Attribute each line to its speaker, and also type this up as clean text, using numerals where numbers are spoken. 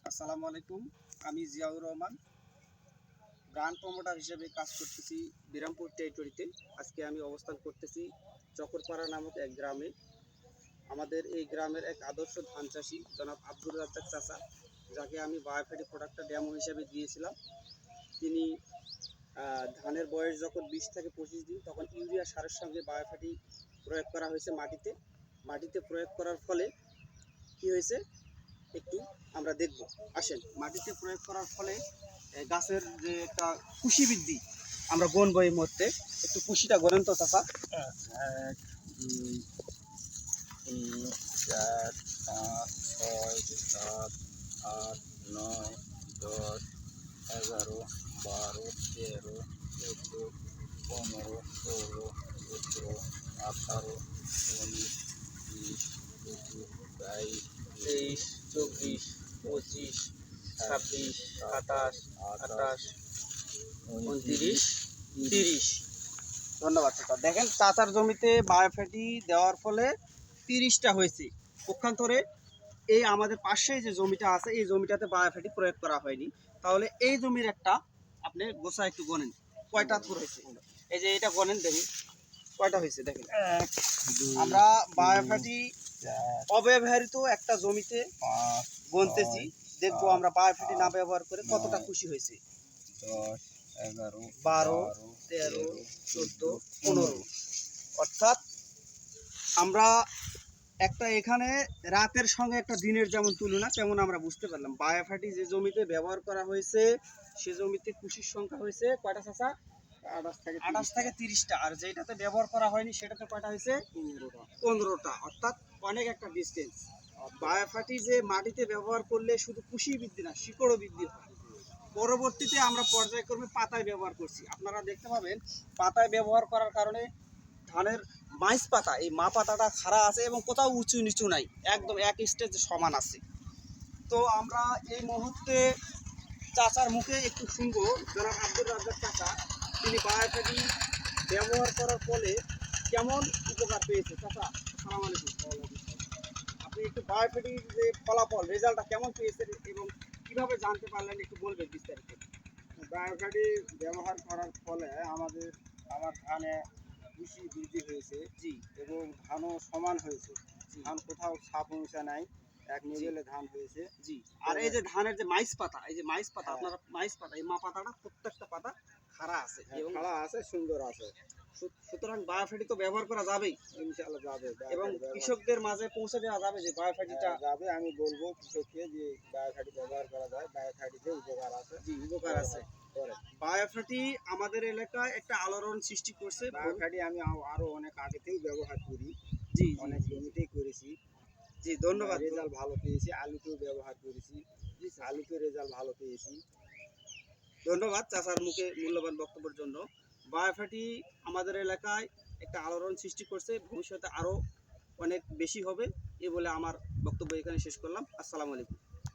Speaker 1: আসসালামু আলাইকুম। আমি জিয়াউর রহমান, ব্র্যান্ড প্রমোটার হিসেবে কাজ করতেছি বিরামপুর টেরিটরিতে। আজকে আমি অবস্থান করতেছি চকরপাড়া নামক এক গ্রামে। আমাদের এই গ্রামের এক আদর্শ ধান চাষি জনাব আব্দুর রাজ্জাক চাচা, যাকে আমি বায়োফ্যাটি প্রোডাক্টটা ডেমো হিসেবে দিয়েছিলাম। তিনি ধানের বয়স যখন 20 থেকে 25 দিন, তখন ইউরিয়া সারের সঙ্গে বায়োফ্যাটি প্রয়োগ করা হয়েছে মাটিতে প্রয়োগ করার ফলে কী হয়েছে একটু আমরা দেখব। আসেন, মাটিতে প্রয়োগ করার ফলে গাছের যে একটা কুশি বৃদ্ধি আমরা গণবো। এই মুহূর্তে একটু কুশিটা গণেন তো চাচা।
Speaker 2: 1, 2, 3, 4, 5, 6, 7, 8, 9, 10, 11, 12, 13, 14, 15, 16, 17, 18, 19, 20, 21, 22,
Speaker 1: 23, 24, 25, 26, 27, 28, 29, 30। ধন্যবাদ চাচা। দেখেন, চাচার জমিতে বায়োফ্যাটি দেওয়ার ফলে 30টা হয়েছে। পক্ষান্তরে এই আমাদের পাশে যে জমিটা আছে, এই জমিটাতে বায়োফ্যাটি প্রয়োগ করা হয়নি। তাহলে এই জমির একটা আপনি গোছা একটু গণেন, কয়টা থুর হয়েছে। এই যে এটা গণেন, দেখুন কয়টা হয়েছে। দেখেন,
Speaker 2: 1, 2,
Speaker 1: আমরা বায়োফ্যাটি
Speaker 2: 4,
Speaker 1: অব্যবহৃত একটা জমিতে
Speaker 2: 5,
Speaker 1: গণতেছি, দেখবো আমরা বায়োফ্যাটি না ব্যবহার করে কতটা খুশি হয়েছে।
Speaker 2: 10, 11,
Speaker 1: 12, 13, 14, 15। অর্থাৎ আমরা একটা এখানে রাতের সঙ্গে একটা দিনের যেমন তুলনা, তেমন আমরা বুঝতে পারলাম বায়োফ্যাটি যে জমিতে ব্যবহার করা হয়েছে সে জমিতে কুশির সংখ্যা হয়েছে কয়টা চাচা? 28 থেকে 30টা। আর যেটাতে ব্যবহার করা হয়নি সেটাতে কয়টা হয়েছে? 15টা। অর্থাৎ অনেক একটা ডিস্টেন্স। বায়োফ্যাটি যে মাটিতে ব্যবহার করলে শুধু কুশি বৃদ্ধি না, শিকড়ও বৃদ্ধি হয়। পরবর্তীতে আমরা পর্যায়ক্রমে পাতায় ব্যবহার করছি। আপনারা দেখতে পাবেন পাতায় ব্যবহার করার কারণে ধানের মাইজ পাতা, এই মা পাতাটা খাড়া আছে এবং কোথাও উঁচু নিচু নাই, একদম এক স্টেজ সমান আছে। তো আমরা এই মুহূর্তে চাচার মুখে একটু শুনবো। জনাব আব্দুর রাজ্জাক চাচা, তিনি বায়োফ্যাটি ব্যবহার করার ফলে কেমন উপকার পেয়েছে। চাচা আসসালামু আলাইকুম। আপনি একটু বায়োফ্যাটির যে ফলাফল, রেজাল্টটা কেমন পেয়েছেন এবং কিভাবে জানতে পারলেন একটু বলবেন বিস্তারিত।
Speaker 2: বায়োফ্যাটি ব্যবহার করার ফলে আমার ধানে কুশি বৃদ্ধি হয়েছে।
Speaker 1: জি
Speaker 2: এবং ধানও সমান হয়েছে।
Speaker 1: জি
Speaker 2: ধান কোথাও ছাপ উঁচা নাই, এক লেভেলে ধান হয়েছে।
Speaker 1: জি। আর এই যে ধানের যে মাইজ পাতা, এই যে মাইজ পাতা,
Speaker 2: হ্যাঁ।
Speaker 1: আপনারা মাইজ পাতা, এই মা পাতাটা প্রত্যেকটা পাতা খাড়া আছে এবং
Speaker 2: খাড়া আছে, সুন্দর আছে।
Speaker 1: সুতরাং বায়োফ্যাটি তো ব্যবহার করা যাবেই
Speaker 2: ইনশাআল্লাহ যাবে।
Speaker 1: এবং
Speaker 2: বায়োফ্যাটি ব্যবহার
Speaker 1: কৃষকদের মাঝে পৌঁছে দেওয়া যাবে যে বায়োফ্যাটিটা
Speaker 2: যাবে। আমি বলবো কৃষককে যে বায়োফ্যাটি ব্যবহার করা যায়, বায়োফ্যাটিতে উপকার আছে।
Speaker 1: জি উপকার আছে।
Speaker 2: করে
Speaker 1: বায়োফ্যাটি আমাদের এলাকায় একটা আলোড়ন সৃষ্টি করছে।
Speaker 2: বায়োফ্যাটি আমি আরো অনেক আগেতেই ব্যবহার করি,
Speaker 1: জি
Speaker 2: অনেক জমিতেই করেছি।
Speaker 1: জি ধন্যবাদ।
Speaker 2: রেজাল্ট ভালো পেয়েছি। আলুতেও ব্যবহার করেছি,
Speaker 1: জি স্যার।
Speaker 2: আলুতে রেজাল্ট ভালো পেয়েছি।
Speaker 1: ধন্যবাদ চাচার মুখে মূল্যবান বক্তব্যের জন্য। বায়োফ্যাটি আমাদের এলাকায় একটা আলোড়ন সৃষ্টি করছে, ভবিষ্যতে আরও অনেক বেশি হবে। এ বলে আমার বক্তব্য এখানে শেষ করলাম। আসসালামু আলাইকুম।